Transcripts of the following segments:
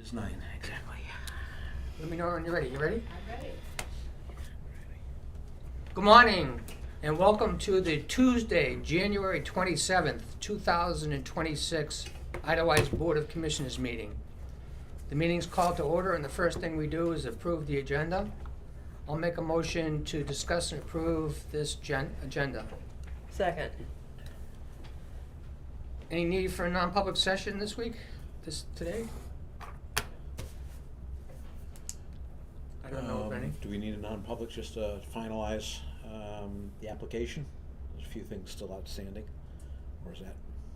It's 9, exactly. Let me know when you're ready. You ready? I'm ready. Good morning, and welcome to the Tuesday, January 27th, 2026 Eidelweiss Board of Commissioners meeting. The meeting's called to order, and the first thing we do is approve the agenda. I'll make a motion to discuss and approve this agenda. Second. Any need for a non-public session this week, today? I don't know of any. Do we need a non-public just to finalize the application? There's a few things still outstanding. Or is that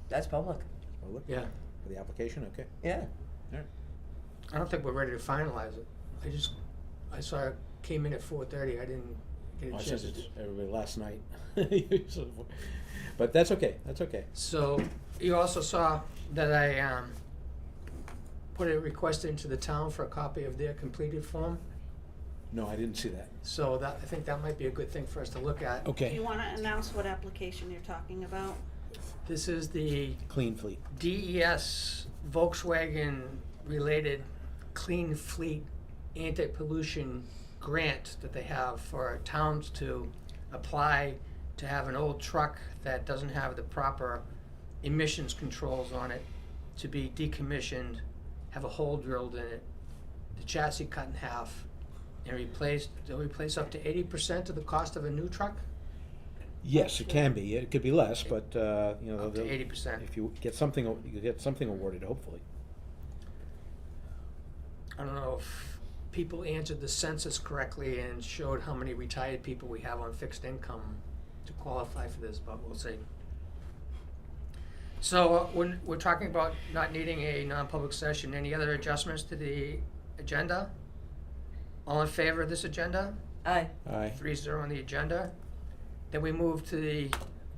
That's public. public? Yeah, For the application, okay. Yeah. All right. I don't think we're ready to finalize it. I saw it came in at 4:30. I didn't get a I chance sent to. it to everybody last night. But that's okay, that's okay. So you also saw that I put a request into the town for a copy of their completed form. No, I didn't see that. So that, I think that might be a good thing for us to look at. Do Okay. you want to announce what application you're talking about? This is the Clean fleet. DES Volkswagen related Clean Fleet anti-pollution grant that they have for towns to apply to have an old truck that doesn't have the proper emissions controls on it to be decommissioned, have a hole drilled in it, the chassis cut in half, and they'll replace up to 80% of the cost of a new truck? Yes, it can be. It could be less, but, you know. Up to they'll- 80%. If you get something, you get something awarded, hopefully. I don't know if people answered the census correctly and showed how many retired people we have on fixed income to qualify for this, but we'll see. So we're talking about not needing a non-public session. Any other adjustments to the agenda? All in favor of this agenda? Aye. Aye. 3-0 on the agenda. Then we move to the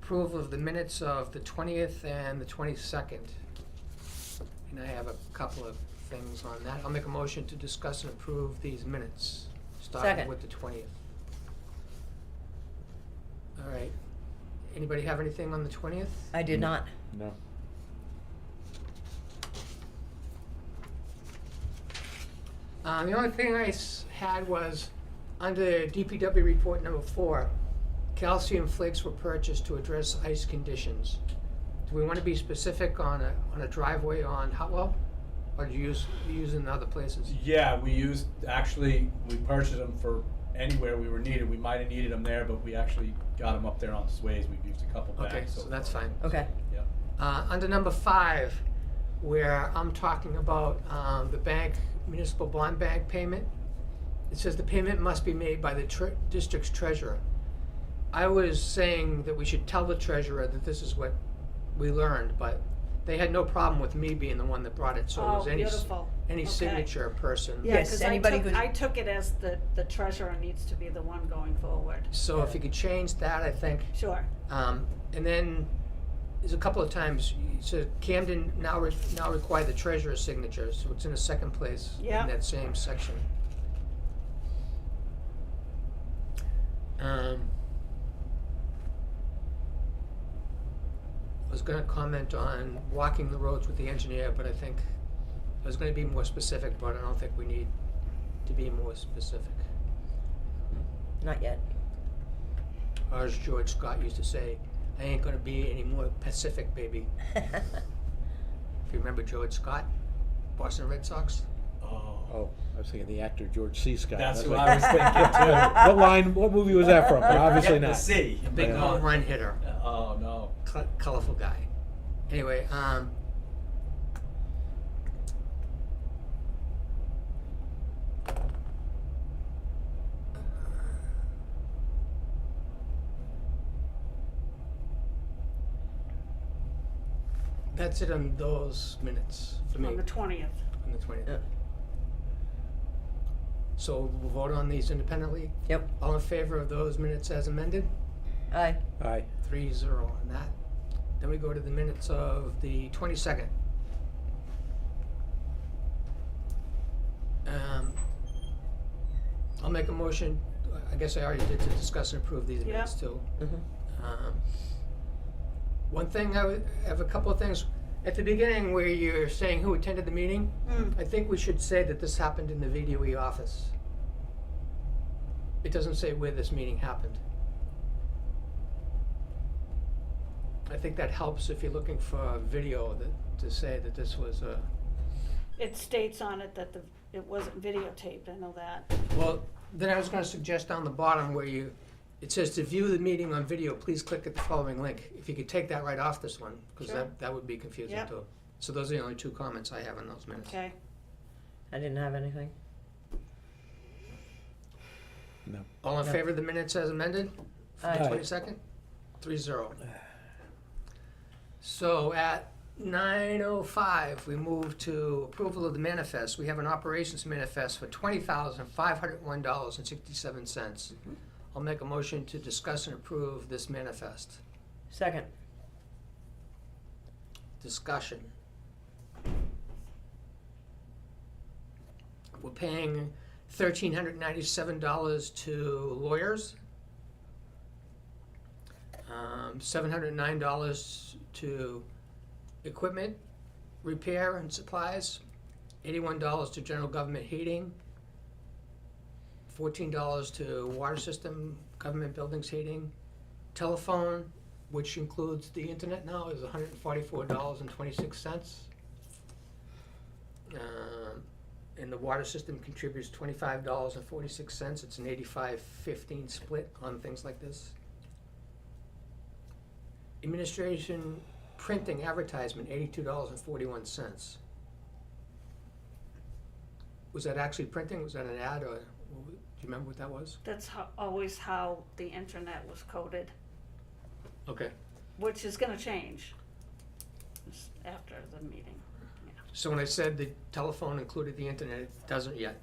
approval of the minutes of the 20th and the 22nd. And I have a couple of things on that. I'll make a motion to discuss and approve these minutes, starting Second. with the 20th. All right. Anybody have anything on the 20th? I did not. No. The only thing I had was, under DPW report number 4, calcium flakes were purchased to address ice conditions. Do we want to be specific on a driveway on Hotwell? Or do you use in other places? Yeah, we purchased them for anywhere we were needed. We might have needed them there, but we actually got them up there on Sways. We've used a couple bags. Okay, so that's far. fine. Okay. Yeah. Under number 5, where I'm talking about the bank, municipal bond bank payment, it says the payment must be made by the district's treasurer. I was saying that we should tell the treasurer that this is what we learned, but they had no problem with me being the one that brought it, so it Oh, was beautiful. any Okay. signature person. Yeah, Yes, 'cause anybody I took it as the treasurer needs to be the one going forward. So if you could change that, I think. Sure. And then there's a couple of times, you said Camden now require the treasurer's signature, so it's in the second place Yeah. in that same section. I was gonna comment on walking the roads with the engineer, but I think I was gonna be more specific, but I don't think we need to be more specific. Not yet. Or as George Scott used to say, I ain't gonna be any more Pacific, baby. If you remember George Scott, Boston Red Sox. Oh, I was thinking the actor George C. Scott. That's who like- I was thinking too. What line, what movie was that from? Obviously Getting to not. see. Big Yeah. home run hitter, Oh no. colorful guy. Anyway, that's it on those minutes for me, On the 20th. on the 20th. Yeah. So we'll vote on these independently. Yep. All in favor of those minutes as amended? Aye. Aye. 3-0 on that. Then we go to the minutes of the 22nd. I'll make a motion, I guess I already did, to discuss and approve these Yeah. minutes too. Mm-hmm. One thing I have a couple of things. At the beginning where you're saying who attended the meeting, I think we should say that this happened in the VDOE office. It doesn't say where this meeting happened. I think that helps if you're looking for a video to say that this was a. It states on it that it wasn't videotaped, I know that. Well, then I was gonna suggest down the bottom where it says to view the meeting on video, please click at the following link. If you could take that right off this one, because Sure. that would be confusing Yep. too. So those are the only two comments I have on those minutes. Okay, I didn't have anything. No. All in Yep. favor of the minutes as amended? For the Aye. 22nd? 3-0. So at 9:05, we move to approval of the manifest. We have an operations manifest for $20,501.67. I'll make a motion to discuss and approve this manifest. Second. Discussion. We're paying $1,397 to lawyers, $709 to equipment, repair and supplies, $81 to general government heating, $14 to water system, government buildings heating, telephone, which includes the internet now, is $144.26. And the water system contributes $25.46. It's an 85-15 split on things like this. Administration, printing, advertisement, $82.41. Was that actually printing? Was that an ad, or do you remember what that was? that's always how the internet was coded, Okay. which is gonna change after the meeting. So when I said the telephone included the internet, it doesn't yet.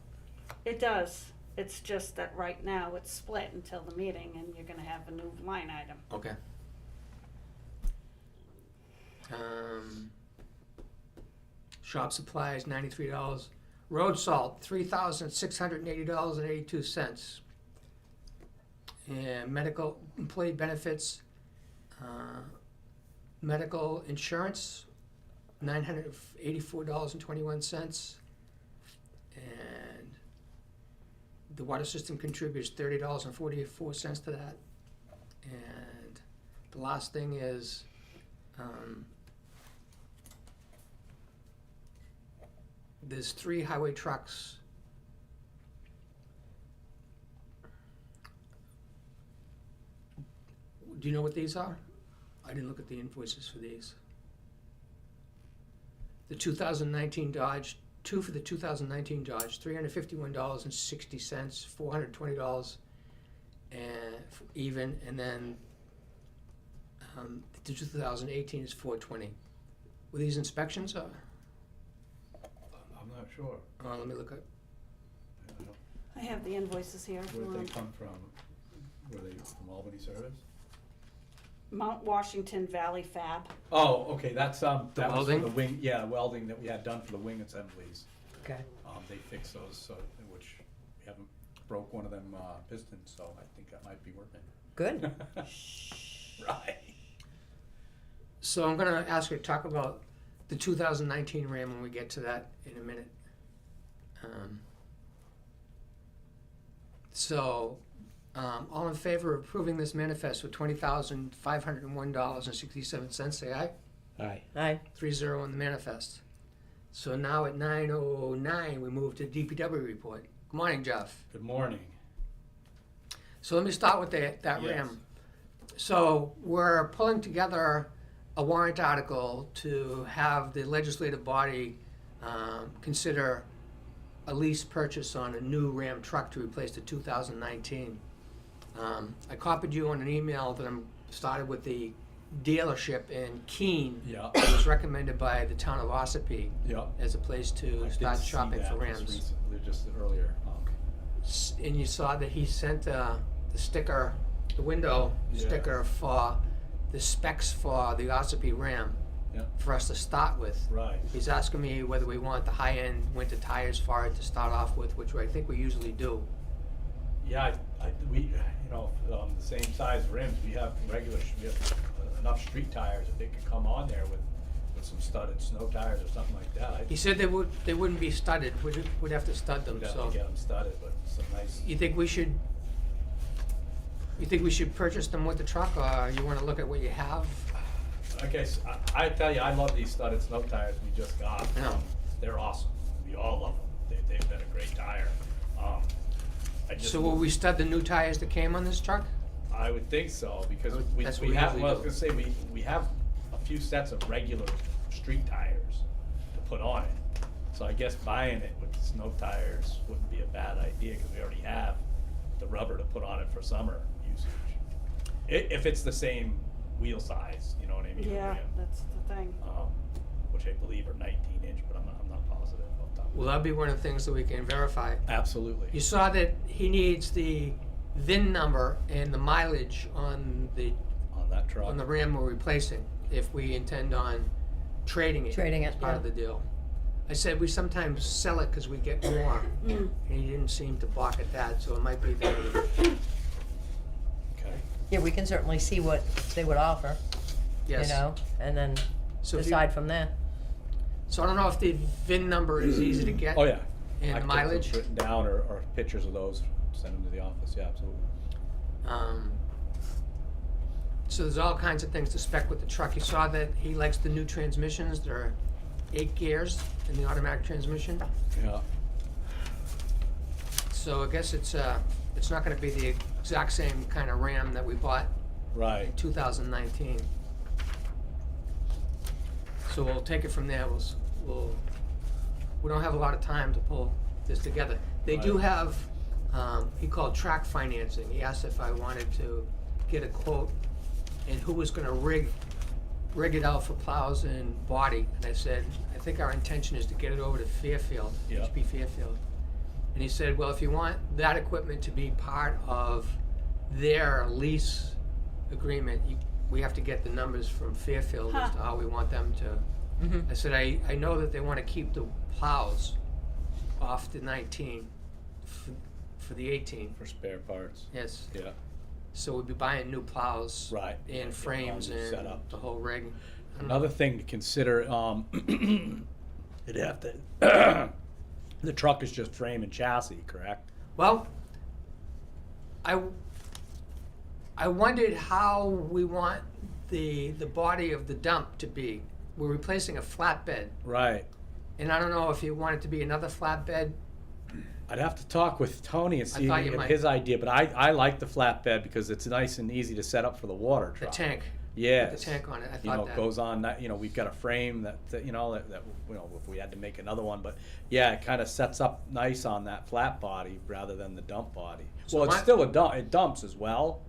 It does, it's just that right now it's split until the meeting and you're gonna have a new line item. Okay. Shop supplies, $93. Road salt, $3,680.82. And medical employee benefits, medical insurance, $984.21. And the water system contributes $30.44 to that. And the last thing is, there's 3 highway trucks. Do you know what these are? I didn't look at the invoices for these. The 2019 Dodge, 2 for the 2019 Dodge, $351.60, $420 and even, and then the 2018 is $420. Were these inspections or? I'm not sure. Let me look at. I don't know. I have the invoices here if you Where did want. they come from? Were they from Albany Service? Mount Washington Valley Fab. Oh, okay, that's, that was for welding? the wing, yeah, welding that we had done for the wing assemblies. Okay. They fixed those, so, which, we haven't broke one of them, pistons, so I think that might be working. Good. Right. So I'm gonna ask you to talk about the 2019 Ram when we get to that in a minute. All in favor of approving this manifest with $20,501.67, say aye. Aye. Aye. 3-0 on the manifest. So now at 9:09, we move to DPW report. Good morning, Jeff. Good morning. So let me start with that Yes. RAM. So we're pulling together a warrant article to have the legislative body consider a lease purchase on a new Ram truck to replace the 2019. I copied you on an email that I'm started with the dealership in Keene. Yeah. It was recommended by the town of Ossipee Yeah. as a place I to did start see shopping that for just Rams. recently, just earlier. And you saw that he sent the sticker, the window Yeah. sticker for the specs for the Ossipee Ram Yeah. for us to start with. Right. He's asking me whether we want the high-end winter tires for it to start off with, which I think we usually do. Yeah, we, the same size rims, we have we have enough street tires that they could come on there with some studded snow tires or something like that. He said they wouldn't be studded, we'd have to stud them, We'd have so. to get them studded, but some nice. You think we should purchase them with the truck, or you wanna look at what you have? Okay, so I tell you, I love these studded snow tires we just got. Yeah. They're awesome. We all love them. They've been a great tire. I just. So will we stud the new tires that came on this truck? I would think so, because That's what we we have, usually well, I was do. gonna say, we have a few sets of regular street tires to put on it. So I guess buying it with snow tires wouldn't be a bad idea, cause we already have the rubber to put on it for summer usage. If it's the same wheel size, you know what I mean? Yeah, rim. that's the thing. Which I believe are 19-inch, but I'm not positive about that. Well, that'll be one of the things that we can verify. Absolutely. You saw that he needs the VIN number and the mileage on the On that truck. Ram we're replacing, if we intend on trading it. Trading it, as part of yeah. the deal. I said we sometimes sell it because we get more, and he didn't seem to balk at that, so it might be that. Okay. Yeah, we can certainly see what they would offer, you Yes. know, and then So if you- decide from there. So I don't know if the VIN number is easy to get. Oh, yeah. And I the can get those mileage. written down or pictures of those, send them to the office, yeah, absolutely. So there's all kinds of things to spec with the truck. You saw that he likes the new transmissions. There are 8 gears in the automatic transmission. Yeah. So I guess it's not gonna be the exact same kind of Ram that we bought in Right. 2019. So we'll take it from there. We don't have a lot of time to pull this together. They do Right. have, he called track financing. He asked if I wanted to get a quote and who was gonna rig it out for plows and body. And I said, I think our intention is to get it over to Fairfield, Yeah. HP Fairfield. And he said, well, if you want that equipment to be part of their lease agreement, we have to get the numbers from Fairfield as to how we want them to. I said, I know that they wanna keep the plows off the 19 for the 18, For spare parts. yes. Yeah. So we'd be buying new plows. Right. And Yeah, frames all new and setup. the whole rig. I don't know. Another thing to consider, it'd have to, the truck is just frame and chassis, correct? Well, I wondered how we want the body of the dump to be. We're replacing a flatbed, Right. and I don't know if you want it to be another flatbed. I'd have to talk with Tony and see thought you if might. his idea, but I like the flatbed because it's nice and easy to set up for the water The truck. tank. Yes. With the tank on it. I You know, thought it that. goes on, we've got a frame that you know, if we had to make another one, but yeah, it kind of sets up nice on that flat body rather than the dump body. So Well, it's my- still a dump, it dumps as well.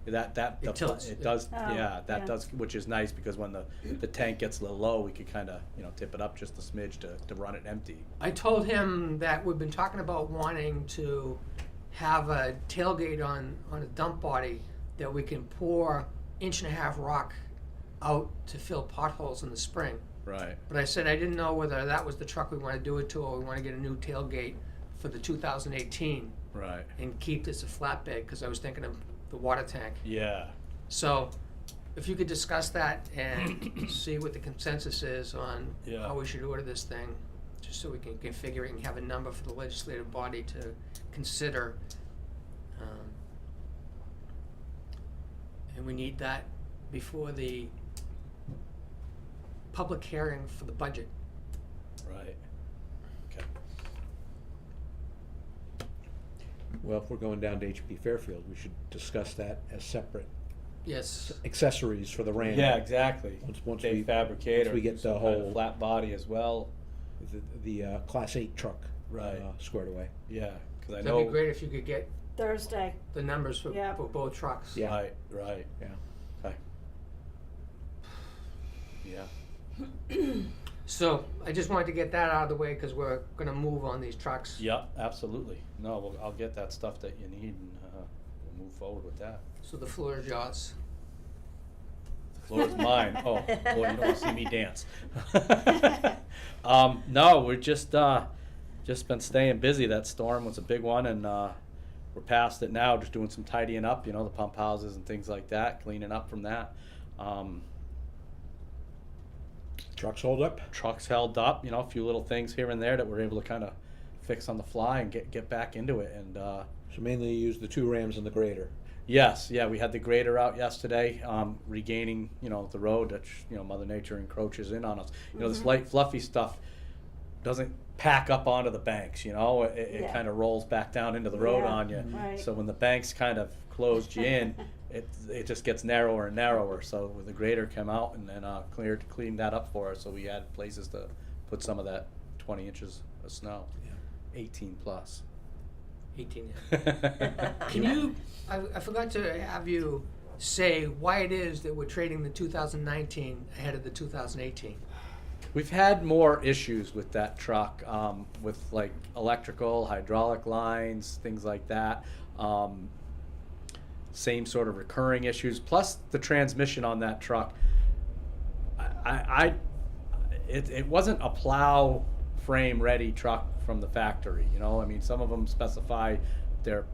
It tilts. It does, Oh, yeah, that yeah. does, which is nice because when the tank gets a little low, we could kind of, tip it up just a smidge to run it empty. I told him that we've been talking about wanting to have a tailgate on a dump body that we can pour 1.5-inch rock out to fill potholes in the spring. Right. But I said I didn't know whether that was the truck we want to do it to, or we want to get a new tailgate for the 2018 Right. and keep this a flatbed, because I was thinking of the water tank. Yeah. So if you could discuss that and see what the consensus is on Yeah. how we should order this thing, just so we can configure it and have a number for the legislative body to consider. And we need that before the public hearing for the budget. Right. Okay. Well, if we're going down to HP Fairfield, we should discuss that as separate Yes. accessories for the Ram. Yeah, exactly. Once They we fabricate once we get some the kind of whole flat body as well. the Class 8 truck Right. squared away. Yeah, because I That'd know. be great if you could get Thursday. the numbers for, Yeah. for both trucks. Yeah. Right. Right. Yeah. Okay. Yeah. So I just wanted to get that out of the way, because we're gonna move on these trucks. Yeah. Absolutely. No, I'll get that stuff that you need, and we'll move forward with that. So the floor is yours. The floor is mine. Oh, boy, you don't want to see me dance. No, we're just been staying busy. That storm was a big one, and we're past it now. Just doing some tidying up, the pump houses and things like that, cleaning up from that. Trucks hold up? Trucks held up, a few little things here and there that we're able to kind of fix on the fly and get back into it. And So mainly you use the 2 Rams and the grader. yes, yeah, we had the grader out yesterday, regaining, the road that, Mother Nature encroaches in on us. This light fluffy stuff doesn't pack up onto the banks, it Yeah. kind of rolls back down into the road Yeah, on you. right. So when the banks kind of closed you in, it just gets narrower and narrower. So with the grader came out and then cleaned that up for us. So we had places to put some of that 20 inches of snow, 18 plus. 18. Can you, I forgot to have you say why it is that we're trading the 2019 ahead of the 2018. We've had more issues with that truck, with like electrical, hydraulic lines, things like that. Same sort of recurring issues, plus the transmission on that truck. It wasn't a plow frame ready truck from the factory. Some of them specify their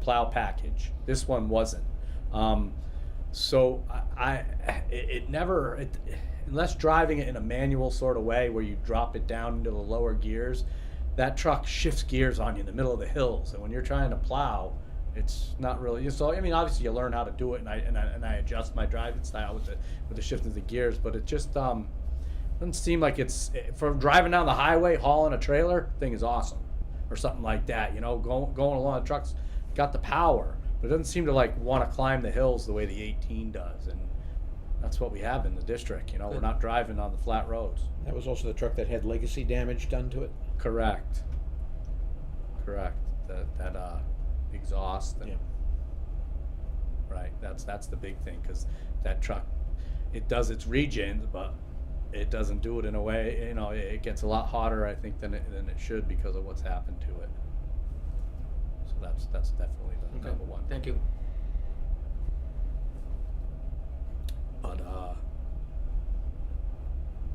plow package. This one wasn't. So unless driving it in a manual sort of way where you drop it down into the lower gears, that truck shifts gears on you in the middle of the hills. And when you're trying to plow, it's not really. So obviously you learn how to do it, and I adjust my driving style with the shift of the gears. But it just doesn't seem like it's for driving down the highway hauling a trailer. Thing is awesome, or something like that. Going along the trucks got the power, but it doesn't seem to want to climb the hills the way the 18 does, and that's what we have in the district. We're not driving on the flat roads. That was also the truck that had legacy damage done to it? Correct. That exhaust. And, Yeah. Right. That's the big thing, because that truck, it does its regen, but it doesn't do it in a way. It gets a lot hotter, I think, than it should because of what's happened to it. So that's definitely the number one. Thank you. But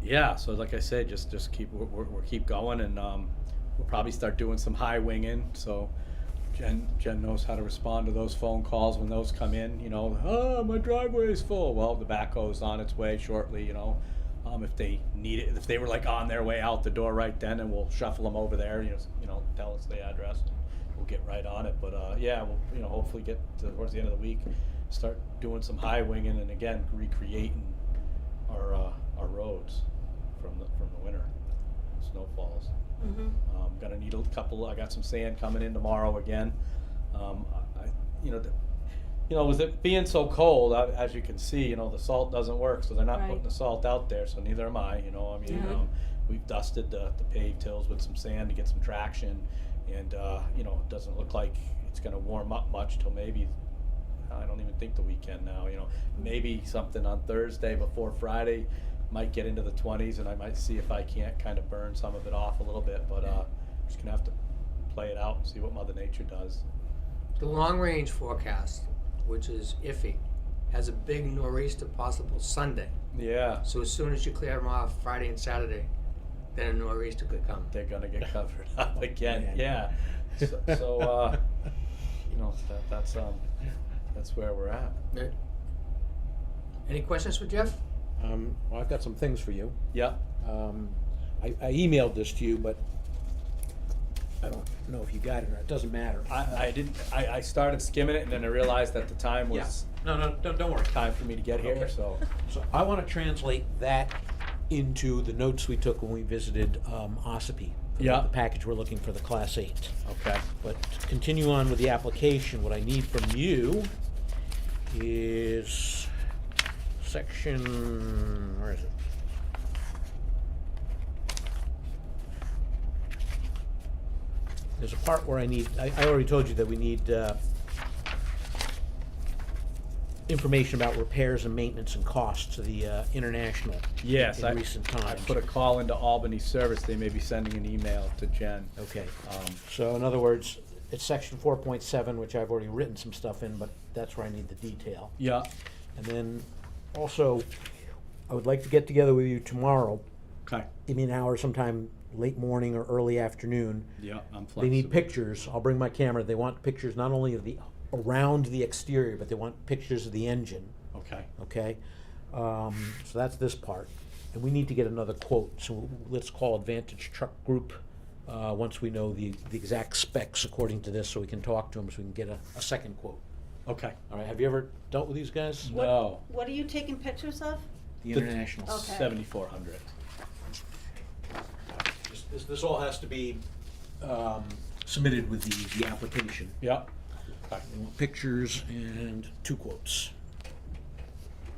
yeah. So like I said, just keep we're keep going, and we'll probably start doing some high winging. So Jen knows how to respond to those phone calls when those come in. My driveway is full. Well, the backhoe's on its way shortly. If they need it, if they were on their way out the door right then, and we'll shuffle them over there. Tell us the address, and we'll get right on it. But yeah, we'll hopefully get towards the end of the week, start doing some high winging, and again recreating our roads from the winter snowfalls. Mm-hmm. Gonna need a couple. I got some sand coming in tomorrow again. With it being so cold, as you can see, the salt doesn't work, so they're not Right. putting the salt out there. So neither am I. We've dusted the paved hills with some sand to get some traction, and it doesn't look like it's gonna warm up much till maybe. I don't even think the weekend now. Maybe something on Thursday before Friday. Might get into the 20s, and I might see if I can't kind of burn some of it off a little bit, but just gonna have to play it out and see what Mother Nature does. The long-range forecast, which is iffy, has a big nor'easter possible Sunday. Yeah, So as soon as you clear them off Friday and Saturday, then a nor'easter could come. they're gonna get covered up again. Man. Yeah, so that's where we're at. Right. Any questions for Jeff? Well, I've got some things for you. Yeah. I emailed this to you, but I don't know if you got it or not. It doesn't matter. I didn't. I started skimming it, and then I realized that the time was No, don't worry. time for me to get here. Okay. So So I want to translate that into the notes we took when we visited Ossipee. Yeah. The package we're looking for the Class 8. okay. But to continue on with the application, what I need from you is section, where is it? There's a part where I already told you that we need information about repairs and maintenance and costs to the International Yes, in recent times. I put a call into Albany Service. They may be sending an email to Jen. Okay, so in other words, it's section 4.7, which I've already written some stuff in, but that's where I need the detail. Yeah. And then also, I would like to get together with you tomorrow, Okay. give me an hour sometime late morning or early afternoon. Yeah, I'm flexible. They need pictures. I'll bring my camera. They want pictures not only of the around the exterior, but they want pictures of the engine. Okay. Okay, so that's this part. And we need to get another quote, so let's call Advantage Truck Group, once we know the exact specs according to this, so we can talk to them, so we can get a second quote. Okay. All right, have you ever dealt with these guys? No. What are you taking pictures of? The The- International. Okay. 7,400. This all has to be submitted with the application. Yep. Okay. They want pictures and 2 quotes.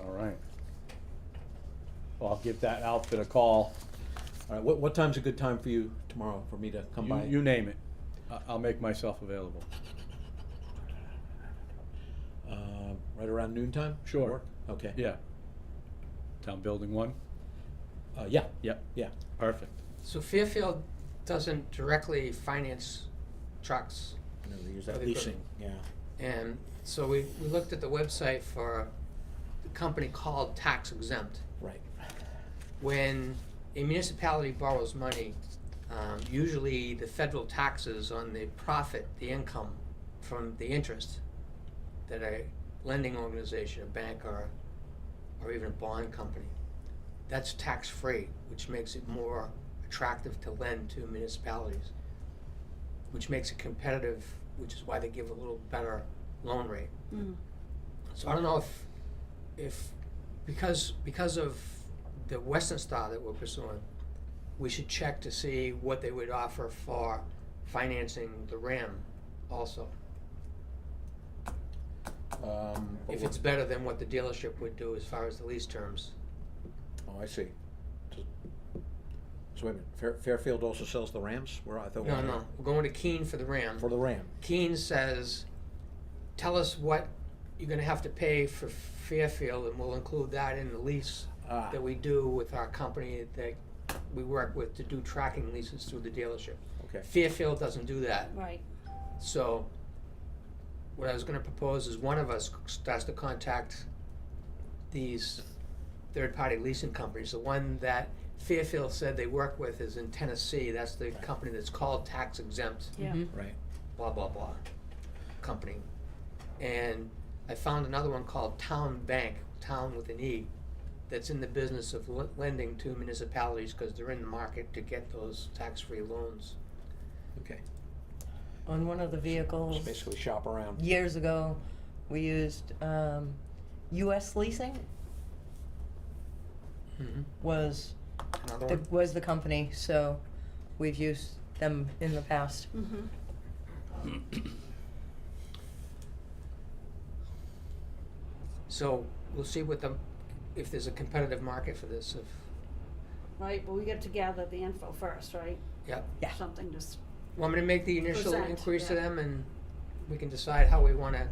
All right. Well, I'll give that outfit a call. All right, what time's a good time for you tomorrow for me to come by? You name it. I'll make myself available. Right around noontime? Sure. Work? Okay. Yeah. Town Building 1? Yeah, Yep. yeah. Perfect. So Fairfield doesn't directly finance trucks. I know they use Or that they could- leasing, yeah. And so we looked at the website for a company called Tax Exempt. Right. When a municipality borrows money, usually the federal taxes on the profit, the income from the interest that a lending organization, a bank, or even a bond company, that's tax-free, which makes it more attractive to lend to municipalities, which makes it competitive, which is why they give a little better loan rate. Mm. So I don't know if because of the Western Star that we're pursuing, we should check to see what they would offer for financing the RAM also. If it's better than what the dealership would do as far as the lease terms. Oh, I see. So wait a minute, Fairfield also sells the Rams? Where I thought we No, were- no, we're going to Keene for the RAM. For the Ram. Keene says, tell us what you're gonna have to pay for Fairfield, and we'll include that in the lease Ah. that we do with our company that we work with to do tracking leases through the dealership. Okay. Fairfield doesn't do that. Right. So what I was gonna propose is one of us starts to contact these third-party leasing companies. The one that Fairfield said they work with is in Tennessee. That's the company that's called Tax Exempt, Yeah. Mhm. Right. blah, blah, blah, company. And I found another one called Town Bank, Town with an E, that's in the business of lending to municipalities because they're in the market to get those tax-free loans. Okay. On one of the vehicles, Just basically shop around. years ago, we used US Leasing Mm-hmm. was Another one? was the company, so we've used them in the past. Mm-hmm. So we'll see if there's a competitive market for this. Right, but we get to gather the info first, right? Yep. Yeah. Something just, Want me to make the initial Present, inquiries to yeah. them, and we can decide how we wanna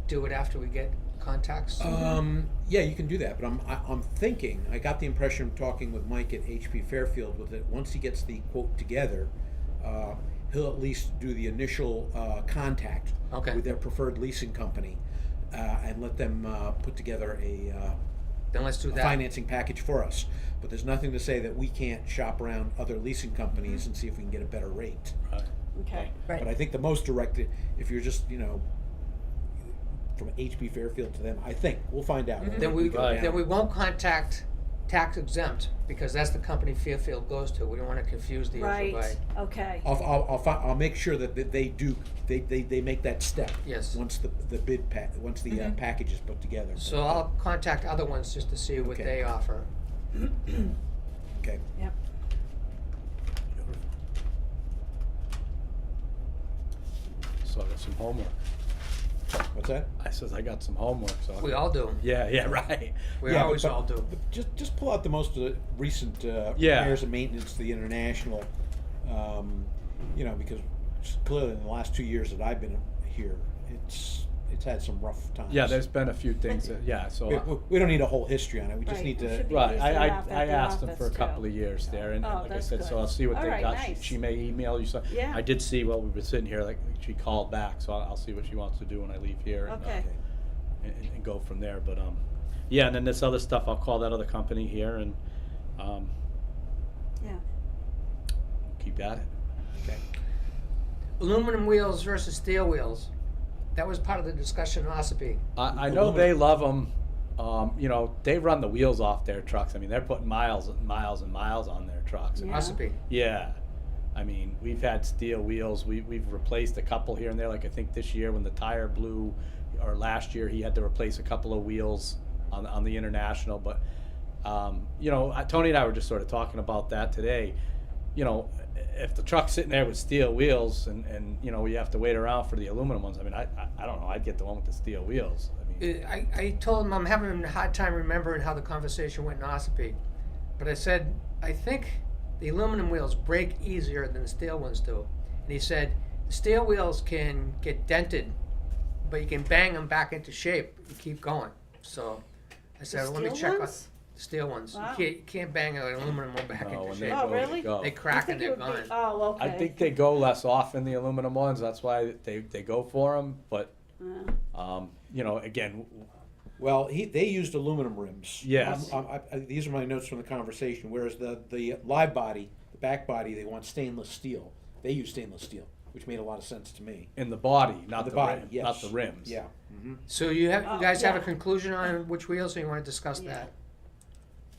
do it after we get contacts? Yeah, you can do that, but I'm thinking, I got the impression talking with Mike at HP Fairfield with it, once he gets the quote together, he'll at least do the initial contact Okay. with their preferred leasing company, and let them put together Then let's do a that. financing package for us. But there's nothing to say that we can't shop around other leasing companies and see if we can get a better rate. Right. okay. Right. But I think the most direct, if you're just, from HP Fairfield to them, I think, we'll find out. Then we, go Right. then we down. won't contact Tax Exempt, because that's the company Fairfield goes to. We don't wanna confuse the issue Right, by, okay. I'll make sure that they do, they make that step. Yes. Once the bid once the package is put together. so I'll contact other ones just to see what Okay. they offer. Okay. Yep. So I got some homework. What's that? I says I got some homework, so. We all do. Yeah, right. We Yeah, always but- all do. but just pull out the most recent Yeah. repairs and maintenance to the International, because clearly in the last 2 years that I've been here, it's had some rough times. Yeah, there's been a few things that, yeah, so. We don't need a whole history on it, we just Right, need it to. should be Right, easier enough at I the asked them for a office, couple too. of years there, and Oh, like I that's said, so good. I'll see what All they right, got. nice. She may email you, so. Yeah. I did see while we were sitting here, like, she called back, so I'll see what she wants to do when I leave here. and, Okay. and go from there, but, yeah, and then this other stuff, I'll call that other company here and, Yeah. keep at it. Okay. Aluminum wheels versus steel wheels. That was part of the discussion in Ossipee. I know they love them, You know, they run the wheels off their trucks. I mean, they're putting miles and miles and miles on their trucks. Yeah. Recipe. Yeah. I mean, we've had steel wheels. We've replaced a couple here and there. Like I think this year when the tire blew, or last year he had to replace a couple of wheels on the International. But, you know, Tony and I were just sort of talking about that today. You know, if the truck's sitting there with steel wheels and you know, you have to wait around for the aluminum ones, I mean, I don't know. I'd get the one with the steel wheels. I mean, I told him I'm having a hard time remembering how the conversation went in Ossipee, but I said, I think the aluminum wheels break easier than the steel ones do. And he said, the steel wheels can get dented, but you can bang them back into shape and keep going. So I said, The let me steel check ones? on steel ones. Wow. You can't bang an aluminum one back no, into when they shape. Oh, go, really? they go. They I crack think and it they're would be- gone. Oh, okay. I think they go less often, the aluminum ones. That's why they go for them. But, you know, again, Well, they used aluminum rims. Yes. These are my notes from the conversation, whereas the live body, the back body, they want stainless steel. They use stainless steel, which made a lot of sense to me. in the body, not The the, body, rim, yes. not the rims. Yeah. So you Oh, guys have a yeah. conclusion on which wheels, or you want to discuss Yeah. that?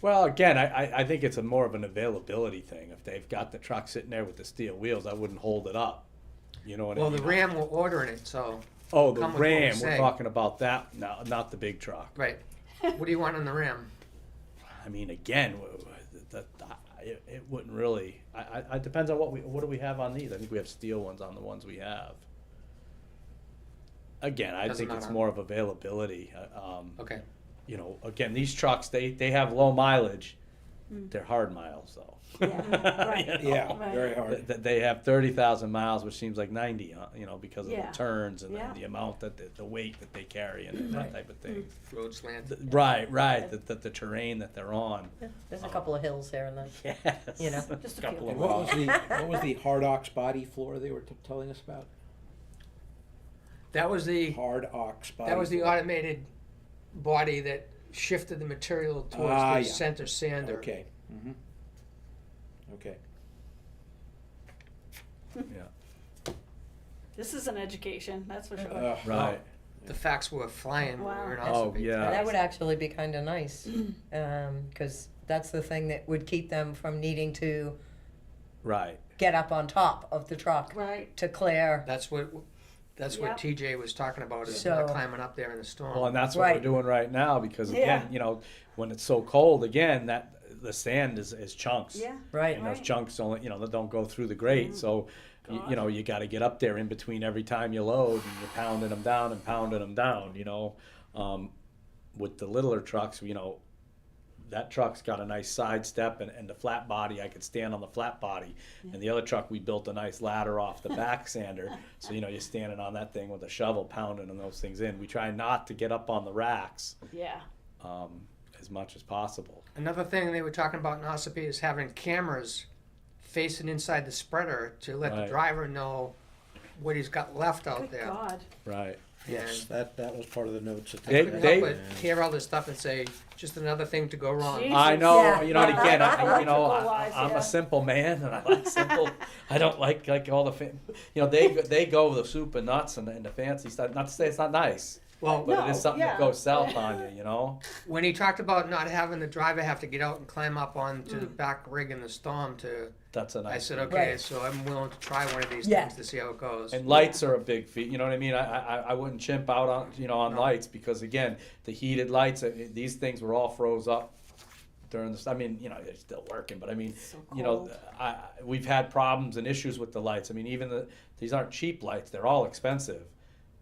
Well, again, I think it's more of an availability thing. If they've got the truck sitting there with the steel wheels, I wouldn't hold it up. You know what Well, I mean? the Ram, we're ordering it, so, Oh, the come with what we Ram. We're say. talking about that, no, not the big truck. right. What do you want on the Ram? I mean, again, it wouldn't really. I depends on what do we have on these. I think we have steel ones on the ones we have. Again, I Doesn't think it's matter. more of availability. Okay. You know, again, these trucks they have low mileage. They're hard miles though. Yeah, right. You know? Yeah, Right. very hard. They have 30,000 miles, which seems like 90, you know, because of Yeah. the turns and Yeah. the amount the weight that they carry and that type of thing. Road slant. Right, the terrain that they're on. There's a couple of hills here and then. Yes. You know. Just a Couple few. of And what was the hard ox body floor they were telling us about? That was the Hard ox body. that was the floor. automated body that shifted the material towards Ah, the yeah. center sander. Okay. Mm-hmm. Okay. Yeah. This is an education, that's for sure. Right. The facts were flying when we were in Wow. Oh, Ossipee. yeah. That would actually be kind of nice, because that's the thing that would keep them from needing to Right. get up on top of the truck Right. to clear. That's what Yep. TJ was talking about, is So- not climbing up there in the storm. Well, and that's what Right. we're doing right now because again, Yeah. you know, when it's so cold, again, that the sand is chunks. Yeah. Right. And those Right. chunks only, you know, they don't go through the grate. So, you know, you got to get up there in between every time you load, and you're pounding them down and pounding them down. You know, with the littler trucks, you know, that truck's got a nice side step and the flat body. I could stand on the flat body, and the other truck we built a nice ladder off the back sander. So you know, you're standing on that thing with a shovel pounding and those things in. We try not to get up on the racks Yeah. as much as possible. Another thing they were talking about in Ossipee is having cameras facing inside the spreader to let the Right. driver know what he's got left out Good there. God. Right. Yes, that was part of the notes. That They- Couldn't they- help but hear all this stuff and say, just another thing to go wrong. Jeez. I know, Yeah. you know, and again, Electrical wise, I'm yeah. a simple man, and I like simple. I don't like all the, you know, they go the soup and nuts and the fancy stuff. Not to say it's not nice, Well, but No, it is something yeah. that goes south on you, you know. when he talked about not having the driver have to get out and climb up onto the back rig in the storm That's a nice. I said, thing. okay, Right. so I'm willing to try one of these Yeah. things to see how it goes. And lights are a big feat. You know what I mean? I wouldn't chimp out on on No. lights because again, the heated lights. These things were all froze up during the. I mean, you know, they're still working, but I mean, So you know, cold. we've had problems and issues with the lights. I mean, even these aren't cheap lights; they're all expensive.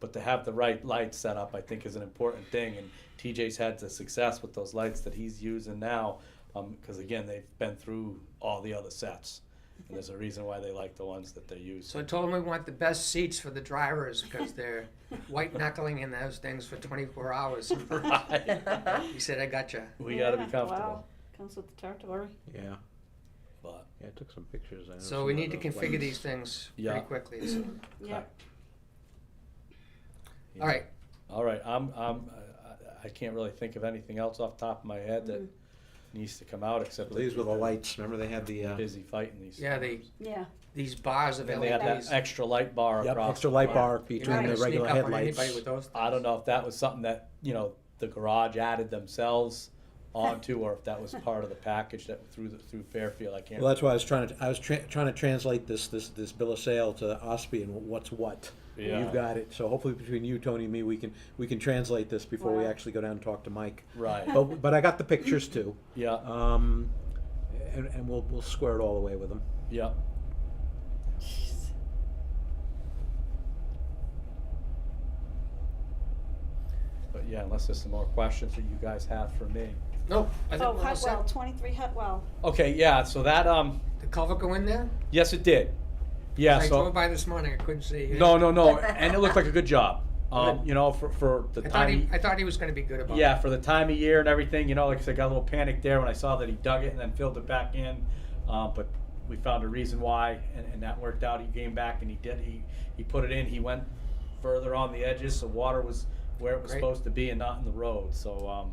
But to have the right lights set up, I think, is an important thing. And TJ's had the success with those lights that he's using now, because again, they've been through all the other sets, and there's a reason why they like the ones that they use. So I told him we want the best seats for the drivers because they're white knuckling in those things for 24 hours. He said, I gotcha. We got to be Yeah, comfortable. Wow. Comes with the territory. Yeah. But Yeah, I took some pictures. I know So some we of need to the configure lights. these things Yeah. pretty quickly. So. Yeah. All right. All right. I can't really think of anything else off the top of my head that needs to come out except that These were the lights. Remember they had the we're busy fighting these. Yeah, things. Yeah. these bars of And they had that LEDs. extra light bar yep, across. extra the light bar. bar You're not between gonna the sneak regular up on headlights. anybody with those I don't know if that was something that the garage added themselves onto, or if that was part of the package that through Fairfield. I can't. Well, that's why I was trying to translate this bill of sale to Ospey and what's what. Yeah. You've got it. So hopefully between you, Tony, and me, we can translate this before we Wow. actually go down and talk to Mike. Right. But I got the pictures too. Yeah. And we'll square it all away with them. Yeah. But yeah, unless there's some more questions that you guys have for me. Nope, I think Oh, we're all set. Hutwell, 23 Hutwell. Okay, yeah, so that, The culvert go in there? yes, it did. Yeah, I so, drove by this morning, I couldn't see. no, and it looked like a good job. Good. You know, for the time. I thought he was gonna be good about it. Yeah, for the time of year and everything, you know, like I said, I got a little panic there when I saw that he dug it and then filled it back in. But we found a reason why, and that worked out. He came back and he put it in. He went further on the edges, so water was where it was Great. supposed to be and not in the road. So,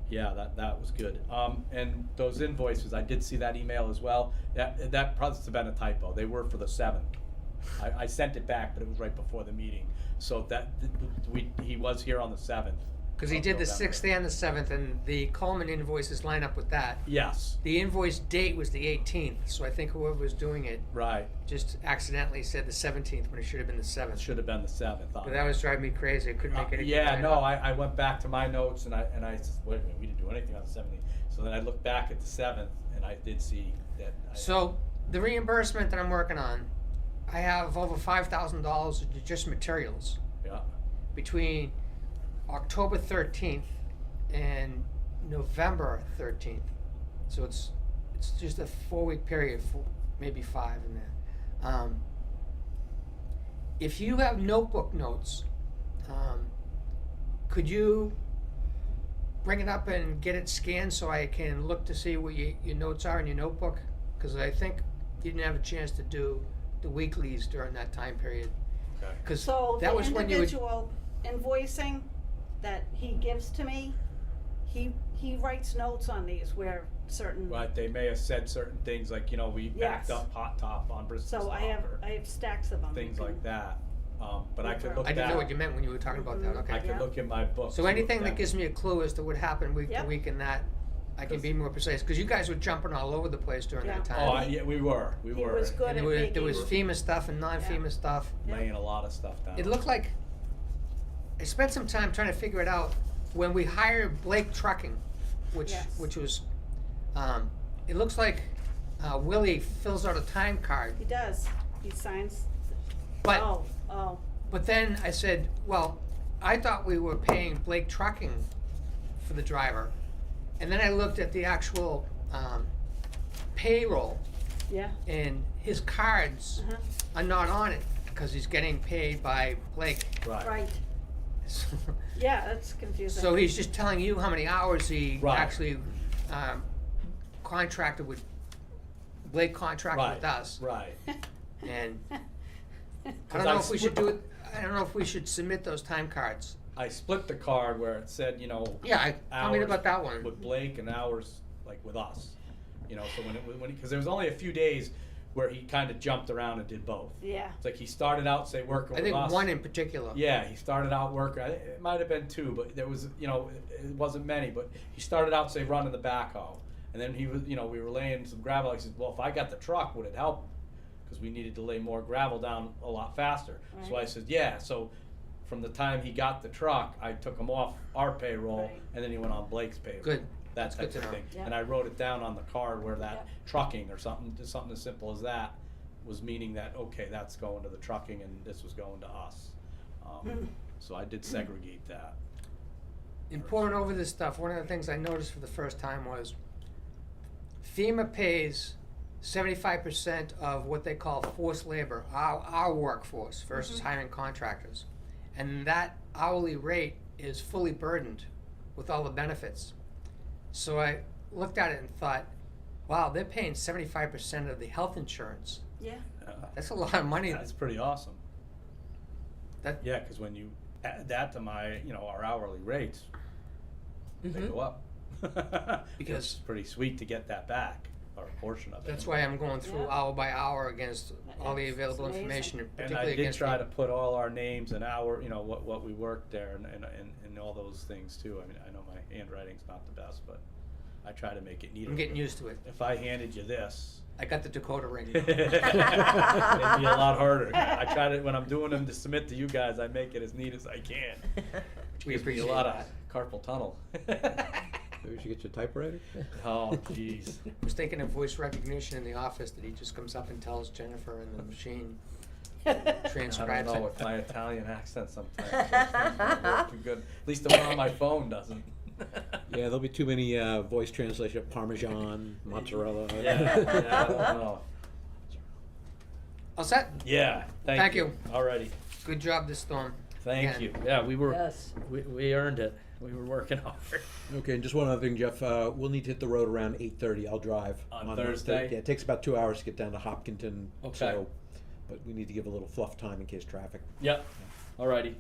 yeah, that was good. And those invoices, I did see that email as well. That probably have been a typo. They were for the 7th. I sent it back, but it was right before the meeting. So he was here on the 7th. Cause he of did the November. 6th and the 7th, and the Coleman invoices line up with that. Yes, The invoice date was the 18th, so I think whoever was doing it right. just accidentally said the 17th when it should have been the 7th. Should have been the 7th. But that was driving me crazy, I couldn't make anything Yeah, line no, up. I went back to my notes and I said, wait a minute, we didn't do anything on the 17th. So then I looked back at the 7th and I did see that. So, the reimbursement that I'm working on, I have over $5,000 of just materials Yeah, between October 13th and November 13th. So it's just a 4-week period, maybe 5 in there. If you have notebook notes, could you bring it up and get it scanned so I can look to see what your notes are in your notebook? Because I think you didn't have a chance to do the weeklies during that time period. okay. Because So that the was when you would. individual invoicing that he gives to me, he writes notes on these where certain. Right, they may have said certain things like, you know, we backed Yes. up hot top on Bristol So I have stacks of them. things like that. But I could Refer. look I didn't know back. what you meant when you were talking about that. Okay. I could Yeah. look in my book. So anything that gives me a clue as to what happened week Yep. to week and that, I can be more precise. Because you guys were jumping all over the place during Yeah. that time. Oh, yeah, we were. He was good and at there was making. FEMA stuff and non-FEMA Yeah. stuff. laying a lot of stuff down. It looked like, I spent some time trying to figure it out. When we hired Blake Trucking, which Yes. was, it looks like Willie fills out a time card. He does. He signs. But Oh. But then I said, well, I thought we were paying Blake Trucking for the driver. And then I looked at the actual payroll, Yeah. and his cards Uh-huh. are not on it because he's getting paid by Blake. Right. Right. Yeah, that's confusing. So he's just telling you how many hours he Right. actually contracted with, Blake contracted Right. with us. Right. And I 'Cause don't know I if we should split- do it, I don't know if we should submit those time cards. I split the card where it said, you know, Yeah, tell me hours about that one. with Blake and hours like with us. You know, so because there was only a few days where he kind of jumped around and did both. Yeah. It's like he started out, say, working I with think us. one in particular. Yeah, he started out working. It might have been 2, but there was, you know, it wasn't many. But he started out, say, running the backhoe, and then he was, you know, we were laying some gravel. He said, "Well, if I got the truck, would it help?" Because we needed to lay more gravel down a lot faster. So I Right. said, "Yeah." So from the time he got the truck, I took him off our payroll, Right. and then he went on Blake's payroll. Good. That That's type good to of know. thing. Yeah. And I wrote it down on the card where that Yeah. trucking or something, just something as simple as that, was meaning that, okay, that's going to the trucking and this was going to us. So I did segregate that. In pouring over this stuff, one of the things I noticed for the first time was FEMA pays 75% of what they call forced labor, our workforce versus hiring contractors. And that hourly rate is fully burdened with all the benefits. So I looked at it and thought, wow, they're paying 75% of the health insurance. Yeah. That's a lot of money. That's pretty awesome. That, Yeah, because when you add that to my, you know, our hourly rates, they Mhm. go up. Because- It's pretty sweet to get that back. or a portion of it. That's why I'm going through Yeah. hour by hour against all the It's available amazing. information, and And particularly I did against try the- to put all our names and our, you know, what we worked there and all those things too. I mean, I know my handwriting's not the best, but I try to make it neater. I'm getting used to it. If I handed you this, I got the Dakota ring. it'd be a lot harder. I try to, when I'm doing them to submit to you guys, I make it as neat as I can. We Gives me appreciate a lot that. of carpal tunnel. Maybe we should get your typewriter? Oh, jeez. I was thinking of voice recognition in the office, that he just comes up and tells Jennifer and the machine I don't transcribes know, it. with my Italian accent sometimes, those things don't work too good. At least the one on my phone doesn't. Yeah, there'll be too many voice translation of Parmesan, mozzarella. Yeah, I don't know. All set? Yeah, Thank thank you. you. Alrighty, Good job this storm. thank Again. you. Yeah, Yes. we earned it. We were working hard. Okay, and just one other thing, Jeff, we'll need to hit the road around 8:30. I'll drive. On the Thursday? Yeah, it takes about 2 hours to get down to Hopkinton. Okay. So, but we need to give a little fluff time in case traffic. Yep, alrighty.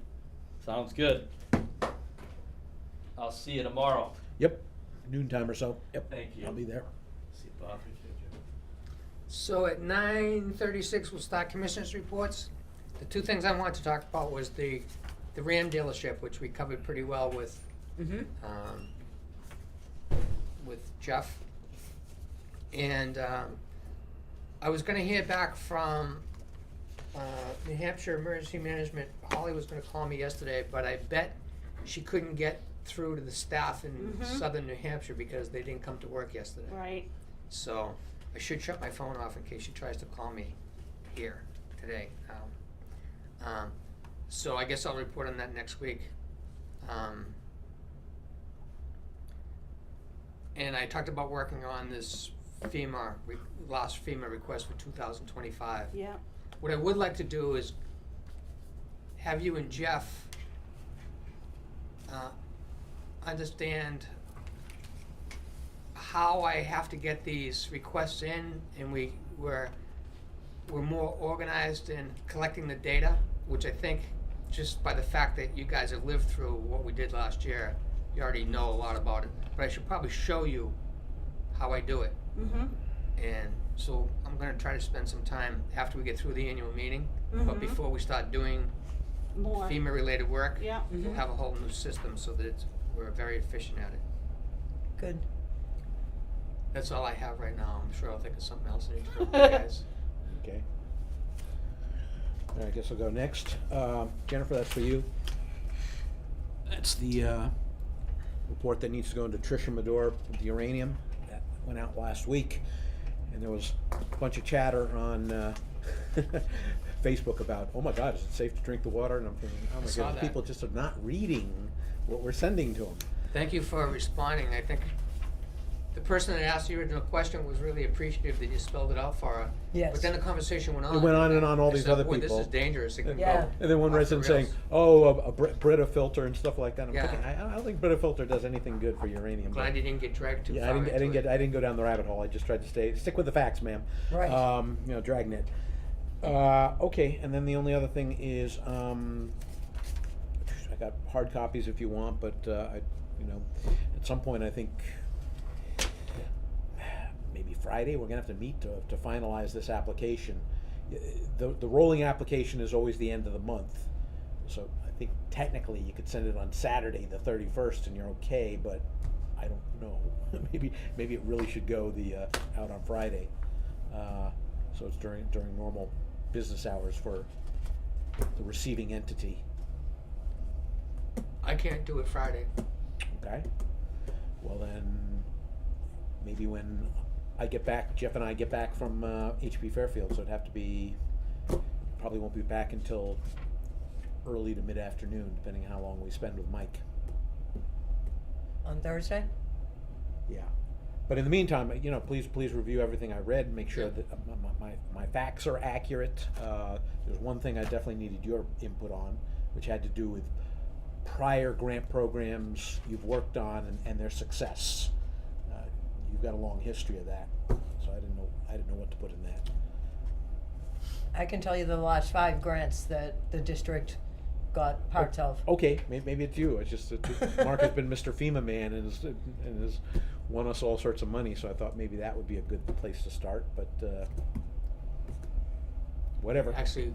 Sounds good. I'll see you tomorrow. Yep, noontime or so. Yep. Thank you. I'll be there. See Bob. So at 9:36, we'll start commissioners' reports. The two things I wanted to talk about was the Ram dealership, which we covered pretty well with, Mm-hmm. with Jeff. And I was gonna hear back from New Hampshire Emergency Management. Holly was gonna call me yesterday, but I bet she couldn't get through to the staff in Mhm. southern New Hampshire because they didn't come to work yesterday. Right. So I should shut my phone off in case she tries to call me here today. So I guess I'll report on that next week. And I talked about working on this last FEMA request for 2025. Yeah. What I would like to do is have you and Jeff understand how I have to get these requests in, and we're more organized in collecting the data, which I think just by the fact that you guys have lived through what we did last year, you already know a lot about it. But I should probably show you how I do it. Mm-hmm. And so I'm gonna try to spend some time after we get through the annual meeting, but Mhm. before we start doing More. FEMA-related work, Yeah. we'll have a whole new system so that we're very efficient at it. Good. That's all I have right now. I'm sure I'll think of something else I need to go with you guys. Okay. All right, I guess I'll go next. Jennifer, that's for you. That's the report that needs to go into Tricia Medore with the uranium. That went out last week. And there was a bunch of chatter on Facebook about, oh my God, is it safe to drink the water? And I'm thinking, oh my saw goodness, that. people just are not reading what we're sending to them. Thank you for responding. I think the person that asked the original question was really appreciative that you spelled it out for her. Yes. But then the conversation went on. It went on and on, all I these said, other "Boy, people." this is dangerous. It can Yeah. go And then one off the resident saying, rails." oh, a Brita filter and stuff like that. I'm Yeah. thinking, I don't think Brita filter does anything good for uranium. Glad you didn't get dragged too Yeah, far I didn't into it. go down the rabbit hole. I just tried to stick with the facts, ma'am. Right. Dragnet. Okay, and then the only other thing is, I got hard copies if you want, but at some point I think maybe Friday we're gonna have to meet to finalize this application. The rolling application is always the end of the month, so I think technically you could send it on Saturday, the 31st, and you're okay. But I don't know. maybe it really should go out on Friday. So it's during normal business hours for the receiving entity. I can't do it Friday. Okay. Well then, maybe when I get back, Jeff and I get back from HP Fairfield, so it'd have to be, probably won't be back until early to mid-afternoon, depending on how long we spend with Mike. On Thursday? Yeah. But in the meantime, please review everything I read and make sure that my facts are accurate. There's one thing I definitely needed your input on, which had to do with prior grant programs you've worked on and their success. You've got a long history of that, so I didn't know what to put in that. I can tell you the last 5 grants that the district got parts of. Okay, maybe it's you. It's just that Mark has been Mr. FEMA man and has won us all sorts of money, so I thought maybe that would be a good place to start, but, whatever. Actually,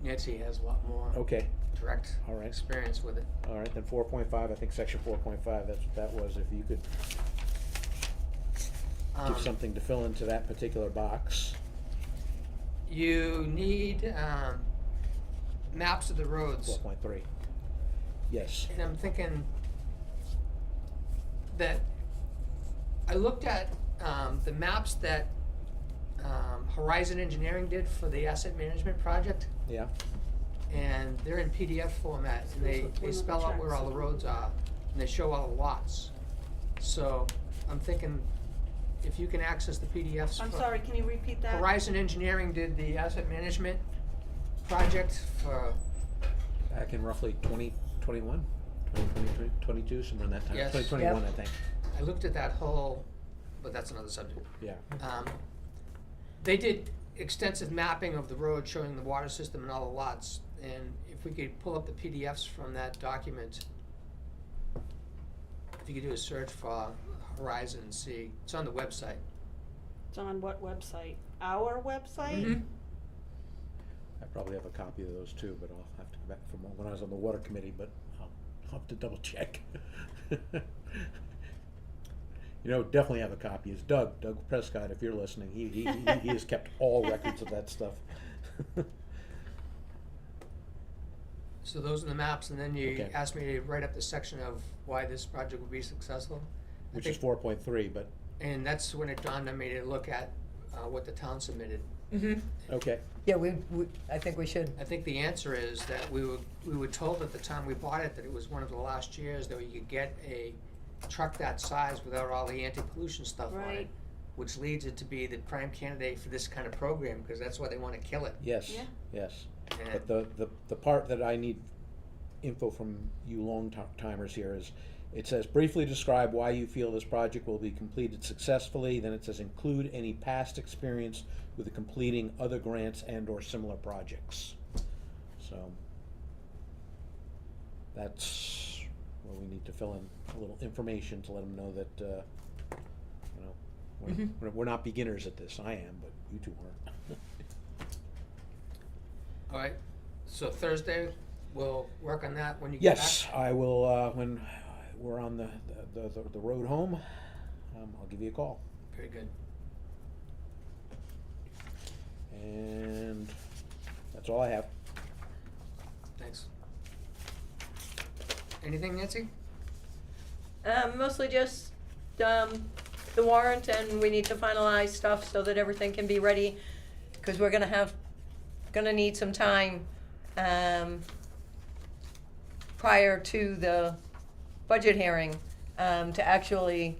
Nancy has a lot more Okay, direct all right. experience with it. All right, then 4.5, I think section 4.5, that's what that was. If you could give something to fill into that particular box. You need maps of the roads. 4.3. Yes. And I'm thinking that I looked at the maps that Horizon Engineering did for the asset management project, Yeah. and they're in PDF format, and they spell out where all the roads are, and they show all the lots. So I'm thinking if you can access the PDFs. I'm sorry, can you repeat that? Horizon Engineering did the asset management project for, Back in roughly 2021, 2022, somewhere in that time. Yes. 2021, Yep. I think. I looked at that whole, but that's another subject. Yeah. They did extensive mapping of the road showing the water system and all the lots, and if we could pull up the PDFs from that document, if you could do a search for Horizon and see, it's on the website. It's on what website? Our website? Mhm. I probably have a copy of those too, but I'll have to go back from when I was on the water committee, but I'll have to double check. You know, definitely have a copy is Doug Prescott, if you're listening. He has kept all records of that stuff. So those are the maps, and then you Okay. asked me to write up the section of why this project would be successful. I Which is think- 4.3, but, And that's when it dawned on me to look at what the town submitted. okay. Yeah, I think we should. I think the answer is that we were told at the time we bought it that it was one of the last years that you could get a truck that size without all the anti-pollution stuff on it, Right. which leads it to be the prime candidate for this kind of program, because that's why they want to kill it. Yes, Yeah. yes. And But the part that I need info from you long-timers here is, it says briefly describe why you feel this project will be completed successfully. Then it says include any past experience with completing other grants and or similar projects. So that's where we need to fill in a little information to let them know that, you know, we're not beginners at this. I am, but you two aren't. all right, so Thursday we'll work on that when you get back. Yes, I will, when we're on the road home, I'll give you a call. Very good. And that's all I have. Thanks. Anything, Nancy? Mostly just, the warrant, and we need to finalize stuff so that everything can be ready, cause we're gonna need some time, prior to the budget hearing, to actually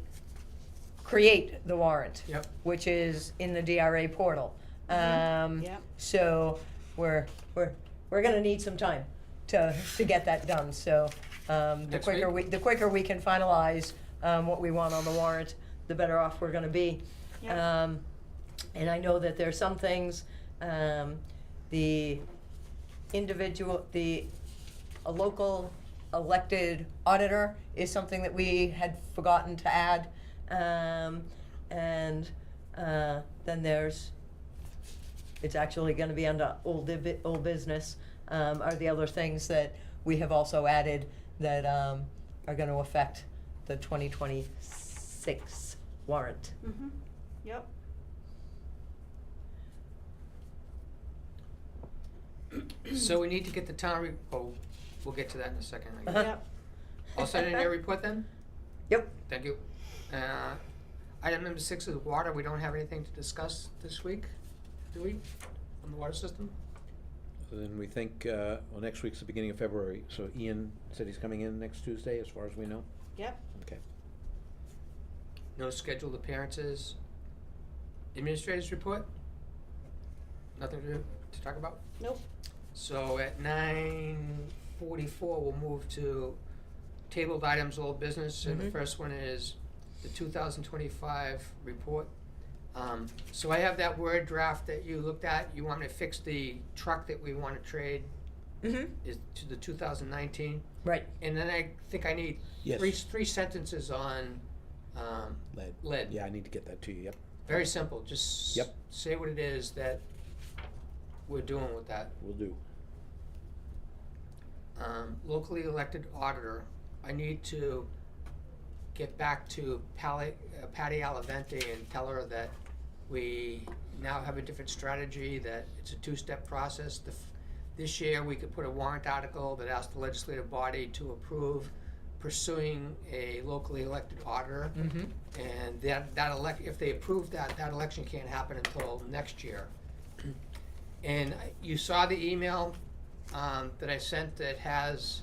create the warrant. Yep. Which is in the DRA portal. Yep. So we're gonna need some time to get that done, so, the Next quicker we can finalize, what we want on the warrant, the better off we're gonna be. Yep. And I know that there's some things, the a local elected auditor is something that we had forgotten to add. And then it's actually gonna be under old business, are the other things that we have also added that, are gonna affect the 2026 warrant. Mm-hmm. Yep. So we need to get the town we'll get to that in a second, I guess. Uh-huh. Yep. All set in your report then? Yep. Thank you. Item number 6 is water. We don't have anything to discuss this week, do we, on the water system? Then we think, well, next week's the beginning of February, so Ian said he's coming in next Tuesday, as far as we know. Yep. Okay. No scheduled appearances. Administrators report? Nothing to talk about? Nope. So at 9:44, we'll move to tabled items, old business, and the Mhm. first one is the 2025 report. So I have that Word draft that you looked at. You want me to fix the truck that we want to trade is to the 2019. Right. And then I think I need Yes. three sentences on Lead. lead. Yeah, I need to get that to you, yep. Very simple. Just Yep. say what it is that we're doing with that. Will do. Locally elected auditor, I need to get back to Patty Alavente and tell her that we now have a different strategy, that it's a two-step process. This year, we could put a warrant article that asks the legislative body to approve pursuing a locally elected auditor. And if they approve that, that election can't happen until next year. And you saw the email that I sent that has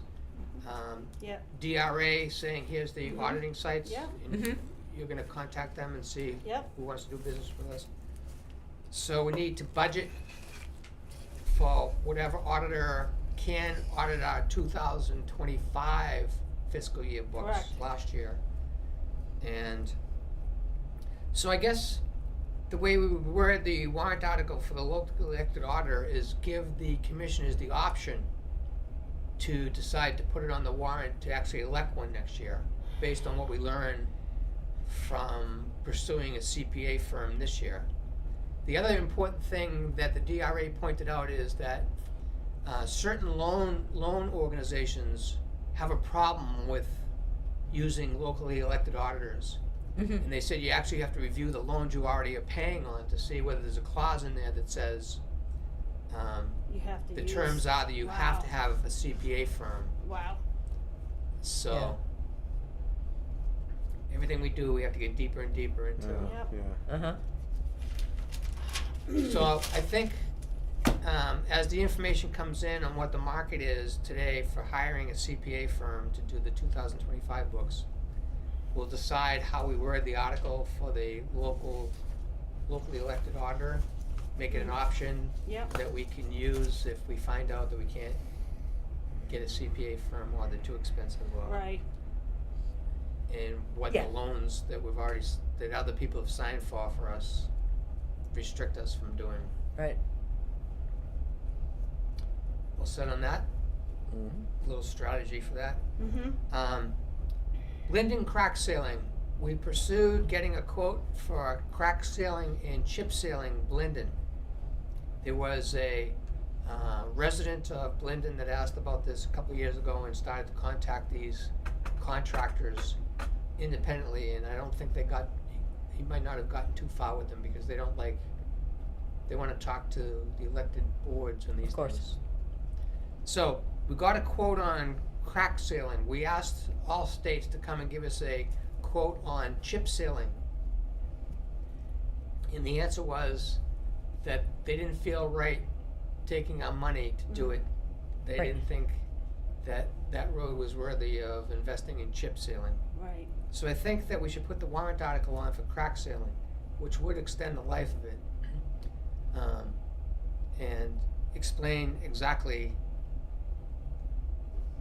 Yep, DRA saying, here's the auditing sites. Yeah. And you're gonna contact them and see yep, who wants to do business with us. So we need to budget for whatever auditor can audit our 2025 fiscal year books Correct. last year. And so I guess the way we would word the warrant article for the local elected auditor is give the commissioners the option to decide to put it on the warrant to actually elect one next year, based on what we learn from pursuing a CPA firm this year. The other important thing that the DRA pointed out is that certain loan organizations have a problem with using locally elected auditors. And they said you actually have to review the loans you already are paying on to see whether there's a clause in there that says you have to the use. terms are that you have to Wow. have a CPA firm. Wow, So Yeah. everything we do, we have to get deeper and deeper into. Yep. Uh-huh. So I think as the information comes in on what the market is today for hiring a CPA firm to do the 2025 books, we'll decide how we word the article for the locally elected auditor, make it an option yep, that we can use if we find out that we can't get a CPA firm or they're too expensive or right, and what Yeah. the loans that we've already that other people have signed for us restrict us from doing. Right. We'll set on that. Mhm. A little strategy for that. mm-hmm, Linden crack sealing. We pursued getting a quote for crack sealing and chip sealing Blinden. There was a resident of Blinden that asked about this a couple of years ago and started to contact these contractors independently, and I don't think he might not have gotten too far with them because they want to talk to the elected boards and these Of course. things. So we got a quote on crack sealing. We asked all states to come and give us a quote on chip sealing. And the answer was that they didn't feel right taking our money to do it. They Right. didn't think that that road was worthy of investing in chip sealing. right, So I think that we should put the warrant article on for crack sealing, which would extend the life of it. And explain exactly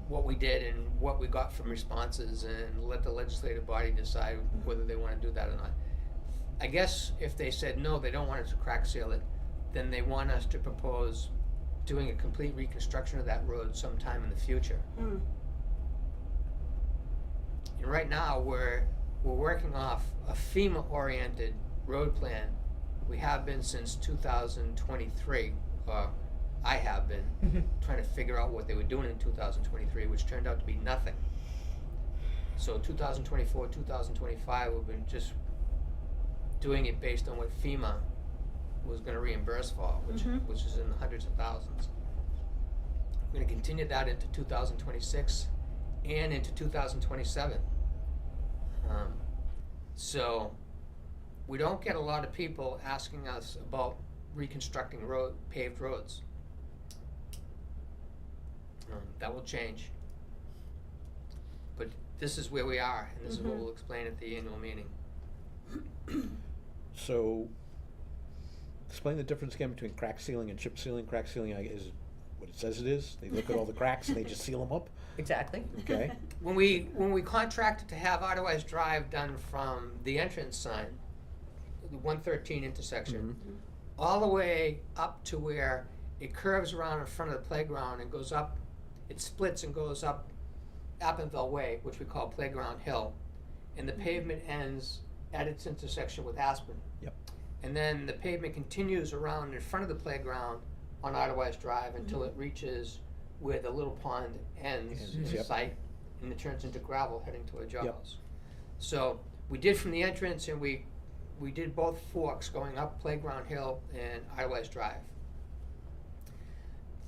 what we did and what we got from responses and let the legislative body decide whether they want to do that or not. I guess if they said no, they don't want us to crack seal it, then they want us to propose doing a complete reconstruction of that road sometime in the future. mm, And right now, we're working off a FEMA-oriented road plan. We have been since 2023, or I have been, trying to figure out what they were doing in 2023, which turned out to be nothing. So 2024, 2025, we've been just doing it based on what FEMA was gonna reimburse for, which is in the hundreds of thousands. We're gonna continue that into 2026 and into 2027. So we don't get a lot of people asking us about reconstructing paved roads. That will change. But this is where we are, and this is what we'll explain at the annual meeting. So, explain the difference again between crack sealing and chip sealing. Crack sealing is what it says it is. They look at all the cracks and they just seal them up. Exactly. Okay. When we contracted to have Eidelweiss Drive done from the entrance sign, the 113 intersection, all the way up to where it curves around in front of the playground and goes up, it splits and goes up Appinville Way, which we call Playground Hill, and the pavement ends at its intersection with Aspen. Yep. And then the pavement continues around in front of the playground on Eidelweiss Drive until it reaches where the little pond ends Ends, the yep. site, and it turns into gravel heading toward Yep. Jaws. So we did from the entrance, and we did both forks going up Playground Hill and Eidelweiss Drive.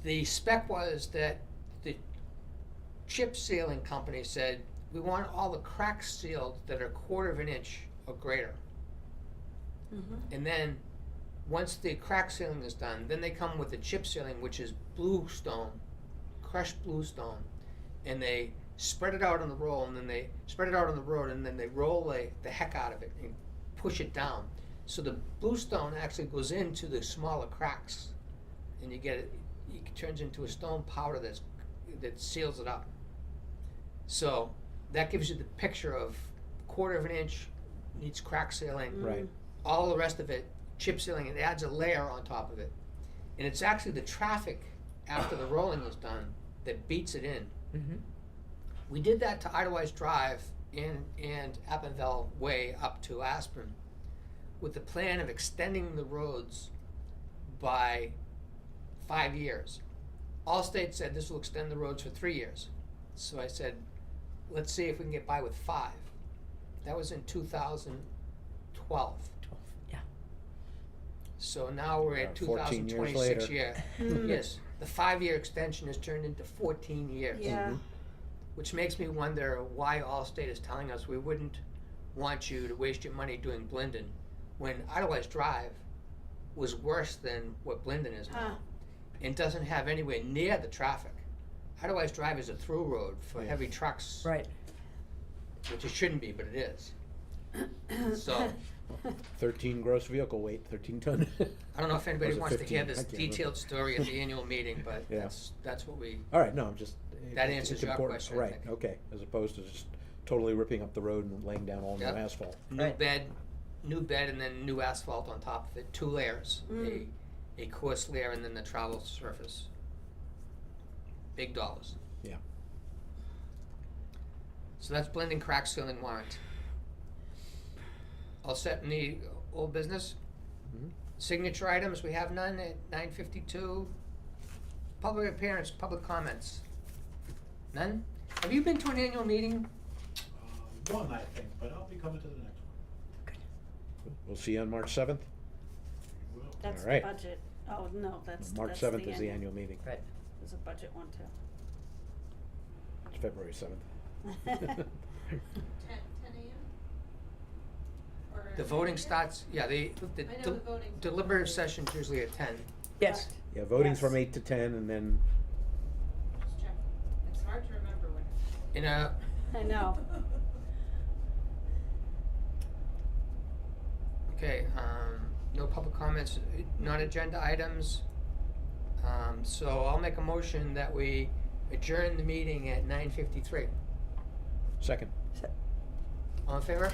The spec was that the chip sealing company said, we want all the cracks sealed that are 1/4 of an inch or greater. And then, once the crack sealing is done, then they come with the chip sealing, which is bluestone, crushed bluestone, and they spread it out on the roll, and then they spread it out on the road, and then they roll the heck out of it and push it down. So the bluestone actually goes into the smaller cracks, and you get it. It turns into a stone powder that seals it up. So that gives you the picture of 1/4 of an inch needs crack sealing. Right. All the rest of it, chip sealing, it adds a layer on top of it. And it's actually the traffic after the rolling is done that beats it in. Mm-hmm. We did that to Eidelweiss Drive and Appinville Way up to Aspen with the plan of extending the roads by 5 years. Allstate said this will extend the roads for 3 years. So I said, let's see if we can get by with 5. That was in 2012. Yeah. So now we're at 14 years 2026 later. year. Yes, the 5-year extension has turned into 14 years. Yeah. Which makes me wonder why Allstate is telling us we wouldn't want you to waste your money doing Blinden when Eidelweiss Drive was worse than what Blinden is now. Huh. And doesn't have anywhere near the traffic. Eidelweiss Drive is a through road for heavy trucks, Right. which it shouldn't be, but it is. So 13 gross vehicle weight, 13 ton. I don't know if anybody Was it wants to hear 15? this I can't remember. detailed story at the annual meeting, but Yeah. that's what we. All right, no, I'm just. That it's answers your important. question, I Right, think. okay, as opposed to just totally ripping up the road and laying down all new Yep. asphalt. New Right. bed, and then new asphalt on top of it, 2 layers, a coarse layer and then the travel surface. Big dollars. Yeah. So that's blending crack sealing warrant. All set in the old business? Mhm. Signature items, we have none at 9:52. Public appearance, public comments. None? Have you been to an annual meeting? One, I think, but I'll be coming to the next one. We'll see you on March 7th. We will. That's All the right. budget. Oh, no, that's March that's 7th is the annual meeting. Right. There's a budget one too. It's February 7th. 10 a.m.? Or The voting 9 starts, yeah, I know the voting's deliberative before. session's usually at 10. Yes. Yeah, voting's from Yes. 8 to 10, and then Just check. It's hard to remember when. In a, I know. okay, no public comments, non-agenda items. So I'll make a motion that we adjourn the meeting at 9:53. second. All in favor?